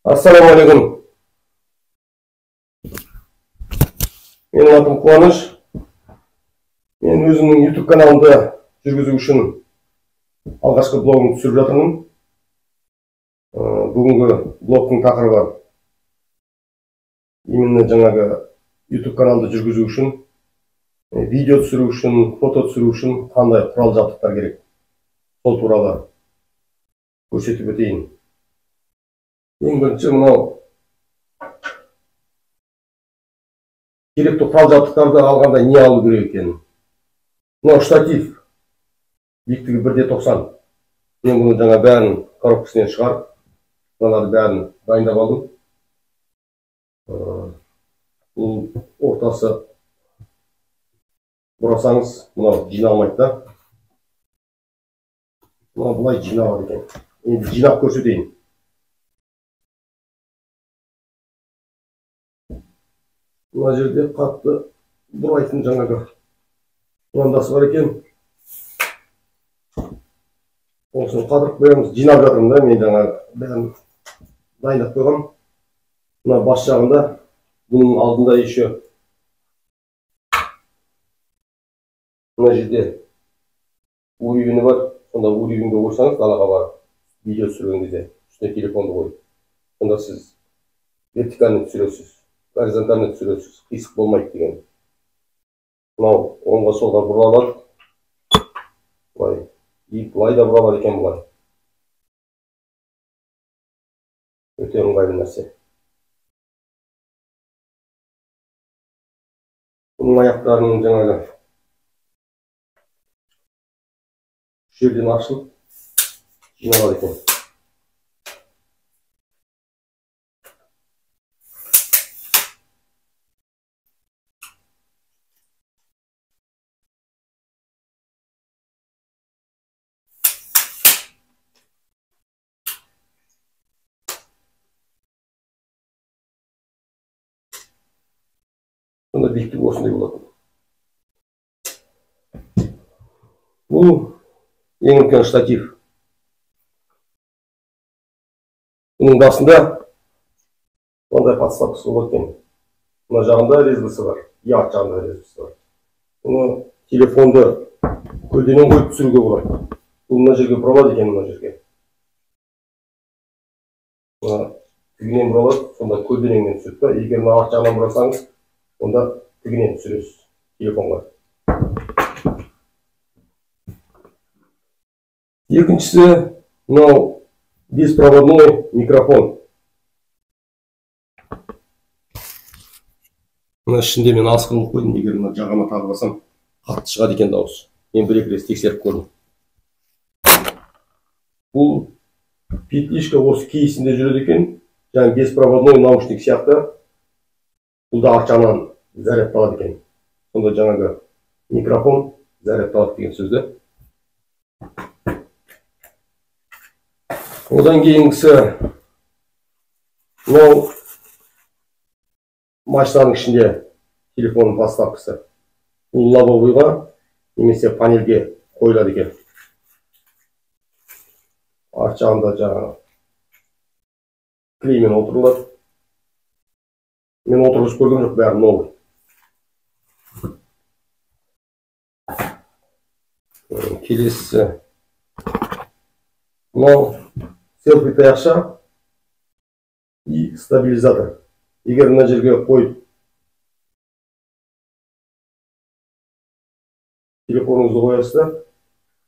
Ассалаумағалейкум. Менің атым Қуаныш. Мен өзімнің YouTube каналымды жүргізу үшін алғашқы блогымды түсіріп жатырмын. Бүгінгі блогтың тақырыбы именно жаңағы YouTube каналды жүргізу үшін, видео түсіру үшін, фото түсіру үшін қандай құрал жабдықтар керек. Сол туралы көрсетіп өтейін. Ең бірінші мынау керекті құрал жабдықтарды алғанда не алу керек екенін. Мынау штатив, биіктігі 1,90. Мен бұны жаңа бәрін коробкасынан шығарып, мыналарды бәрін дайындап алдым. Бұл ортасы бұрасаңыз, мынау жиналмайды да. Мынау бұлай жиналады екен. Енді жинап көрсетейін. Мына жерде қатты бұрайтын жаңағы құландасы бар екен. Осыны қатырып қоямыз. Жинап жатырмын да, мен жаңа бәрін дайындап қойғам. Мына бас жағында, бұның алдында еще мына жерде уривені бар. Сонда уривенге қойсаңыз, далаға барып видео түсірген кезде үстіне телефонды қойып, сонда сіз вертикальный түсіресіз, горизонтальный түсіресіз, қисық болмайды деген. Мынау оңға солға бұра алады. Бұлай да бұра алады екен бұлай. Өте ыңғайлы нәрсе. Бұның аяқтарының жаңағы жерден ашылып жиналады екен. Сонда биіктігі осындай болады. Бұл ең үлкен штатив. Бұның басында ондай подставкасы болады екен. Мына жағында резьбасы бар, ат жағында резьбасы бар. Бұны телефонды көлденең қойып түсіруге болады. Бұл мына жерге бұралады екен, мына жерге. Мына тігінен бұралады, сонда көлденеңнен түседі да. Егер мына арт жағынан бұрасаңыз, онда тігінен түсіресіз телефонға. Екіншісі, мынау беспроводной микрофон. Мына ішінде мен асқылып қойдым, егер мына жағама тағып алсам, қатты шығады екен дауыс. Мен бір-екі рет тексеріп көрдім. Бұл петлишка осы кейсінде жүреді екен. Жаңа беспроводной наушник сияқты. Бұл да арт жағынан зарядталады екен. Сонда жаңағы микрофон зарядталады деген сөзді. Одан кейінгісі мынау машинаның ішінде телефонның подставкасы. Бұл лобовойға немесе панельге қойылады екен. Арт жағында жаңағы клеймен отырылады. Мен отырғызып көрген жоқ, бәрі новый. Келесі мынау селфи таяқша и стабилизатор. Егер мына жерге қойып телефоныңызды қоясыз да,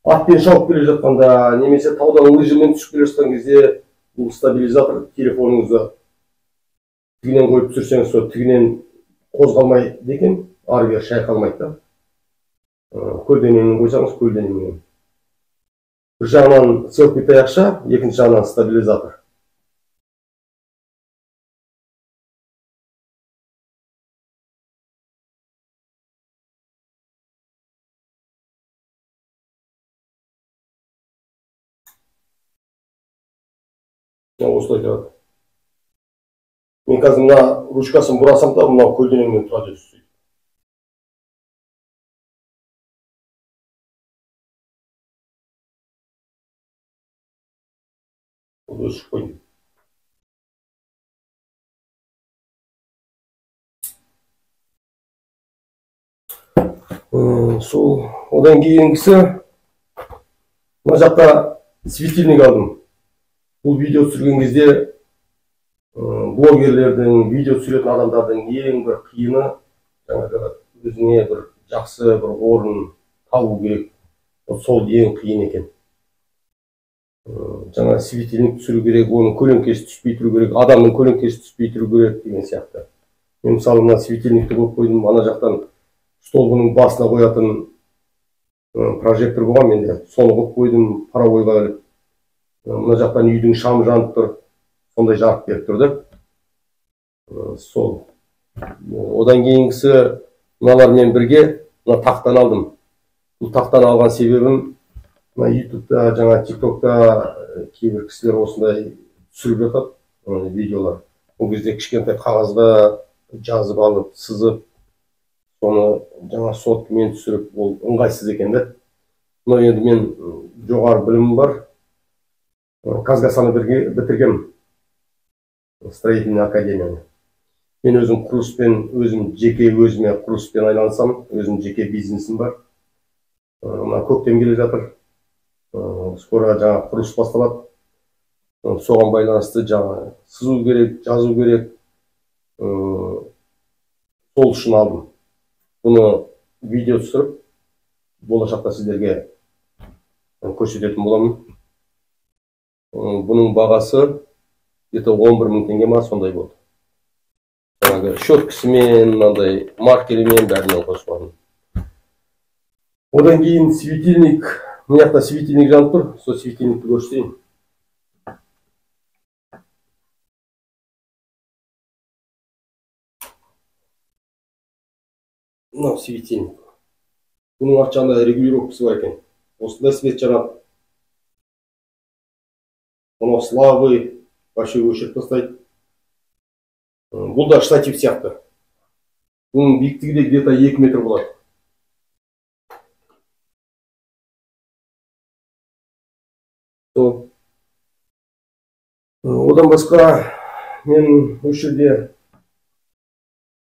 атпен шауып келе жатқанда, немесе таудан лыжымен түсіп келе жатқан кезде, бұл стабилизатор телефоныңызды тігінен қойып түсірсеңіз, сол тігінен қозғалмайды екен, ары бері шайқалмайды да. Көлденеңін қойсаңыз, көлденеңін. Bir жағынан селфи таяқша, екінші жағынан стабилизатор. Осылай тұрады. Мен қазір мына ручкасын бұрасам да, мынау көлденеңнен тұрады. Бұл өшіп қойды. Сол одан кейінгісі мына жақта светильник алдым. Бұл видео түсірген кезде блогерлердің, видео түсіретін адамдардың ең бір қиыны жаңағы өзіңе бір жақсы бір орын табу керек. Сол ең қиын екен. Жаңа светильник түсіру керек, оның көлеңкесі түспей тұру керек, адамның көлеңкесі түспей тұру керек деген сияқты. Мен мысалы мына светильникті қойып қойдым, ана жақтан столбының басына қоятын прожектор болған менде. Соны қойып қойдым, парабойға іліп. Мына жақтан үйдің шамы жанып тұр, сондай жарық беріп тұрды. Сол. Одан кейінгісі мыналармен бірге мына тақтан алдым. Бұл тақтан алған себебім мына ютубта, жаңа тиктокта кейбір кісілер осындай түсіріп жатады видеолар. Ол кезде кішкентай қағазға жазып алып, сызып, соны жаңа соткамен түсіріп, ол ыңғайсыз екен де. Но енді мен жоғары білімім бар. Казгасаны бітіргем, строительный академияны. Мен өзім құрылыспен, өзіме құрылыспен айлансам, өзім жеке бизнесім бар. Мына көктем келе жатыр. Скоро жаңа құрылыс басталады. Соған байланысты жаңа сызу керек, жазу керек. Сол үшін алдым. Бұны видео түсіріп, болашақта сіздерге көрсететін боламын. Бұның бағасы где-то 11 000 теңге ма, сондай болды. Жаңағы щеткасымен, мынандай маркерімен бәрінен қосылған. Одан кейін светильник, мына жақта светильник жанып тұр, сол светильникті көрсетейін. Мынау светильник. Бұның арт жағында регулировкасы бар екен. Осындай свет жанады. Мынау слабый, вообще өшіріп тастайды. Бұл да штатив сияқты. Бұның биіктігі де где-то 2 метр болады. Одан басқа мен осы жерде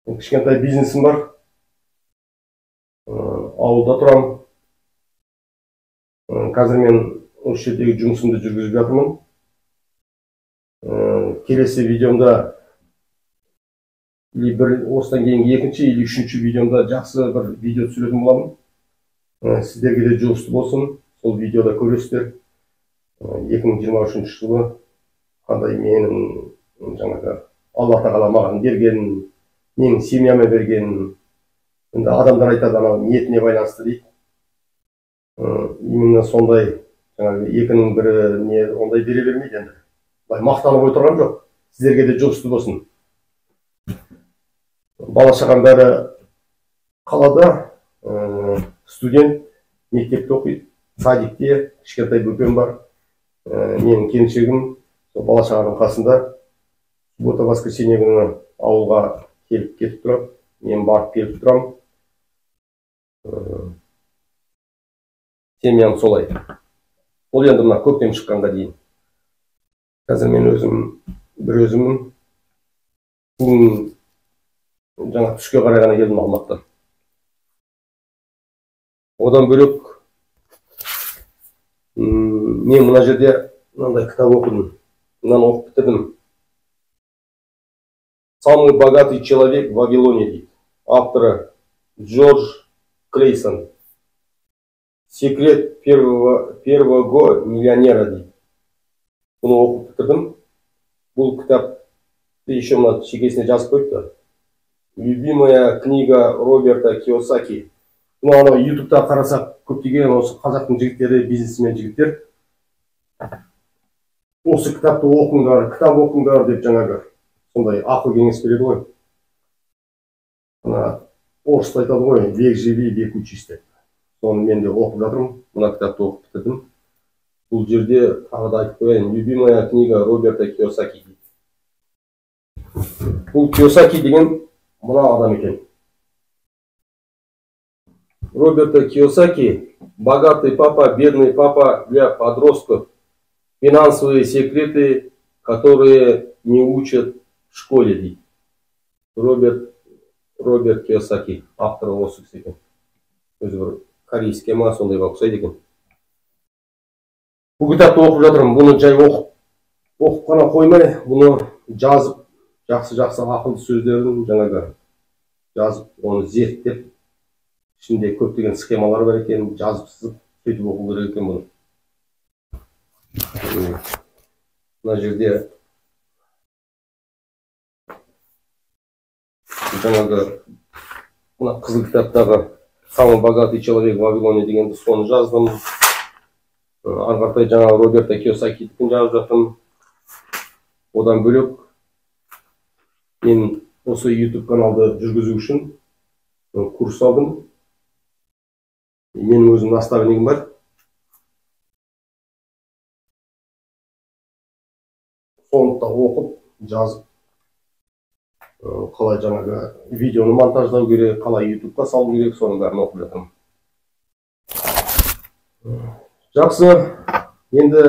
кішкентай бизнесім бар. Ауылда тұрам. Қазір мен осы жердегі жұмысымды жүргізіп жатырмын. Келесі видеомда осыдан кейінгі екінші или үшінші видеомда жақсы бір видео түсіретін боламын. Сіздерге де жұғысты болсын. Сол видеода көресіздер. 2023 жылы қандай менің жаңағы Алла тағала маған берген, менің семьяма берген, енді адамдар айтады, анау ниетіне байланысты дейді. Именно сондай жаңағы екінің бірі не ондай бере бермейді енді. Былай мақтанып отырған жоқ. Сіздерге де жұғысты болсын. Бала шағам бәрі қалада, студент, мектепте оқиды, садикте, кішкентай бөпем бар. Менің келіншегім бала шағаның қасында. Суббота воскресенье күні ауылға келіп кетіп тұрады. Мен барып келіп тұрам. Семьям солай. Ол енді мына көктем шыққанға дейін. Қазір мен өзіммін. Бүгін жаңа түске қарай ғана келдім Алматыдан. Одан бөлек мен мына жерде мынандай кітап оқыдым. Мынаны оқып бітірдім. «Самый богатый человек в Вавилоне» дейді. Авторы Джордж Клейсон. «Секрет первого миллионера» дейді. Бұны оқып бітірдім. Бұл кітапты еще мына шекесіне жазып қойыпты. Любимая книга Роберта Кийосаки. Ана ютубта қарасақ, көптеген осы қазақтың жігіттері, бизнесмен жігіттер осы кітапты оқыңдар, кітап оқыңдар деп жаңағы сондай ақыл кеңес береді ғой. Ана орыста айтады ғой, век живи, век учись деп. Соны мен де оқып жатырмын. Мына кітапты оқып бітірдім. Бұл жерде тағы да айтып қояйын, любимая книга Роберта Кийосаки дейді. Бұл Кийосаки деген мына адам екен. Роберта Кийосаки, богатый папа, бедный папа для подростков. Финансовые секреты, которые не учат в школе, дейді. Роберт Кийосаки, автор осы екен. өзі бір корейский ма сондайға ұқсайды екен. Бұл кітапты оқып жатырмын. Бұны жай оқып қана қоймай, бұны жазып, жақсы ақылды сөздерін жаңағы жазып, оны зерттеп, ішінде көптеген схемалар бар екен, жазып сызып, сөйтіп оқу керек екен бұны. Мына жерде жаңағы мына қызыл кітаптағы «Самый богатый человек в Вавилоне» дегенді соны жаздым. Ары қаратай жаңағы Роберто Кийосакидікін жазып жатырмын. Одан бөлек мен осы YouTube каналды жүргізу үшін курс алдым. Менің өзім наставнигім бар. Соны да оқып, жазып, қалай жаңағы видеоны монтаждау керек, қалай YouTube-қа салу керек, соның бәрін оқып жатырмын. Жақсы, енді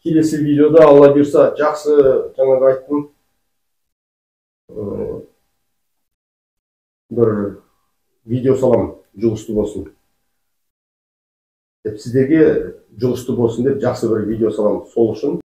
келесі видеода Алла бұйырса жақсы жаңағы айттым. Бір видео салам, жұғысты болсын. Сіздерге жұғысты болсын деп жақсы бір видео салам. Сол үшін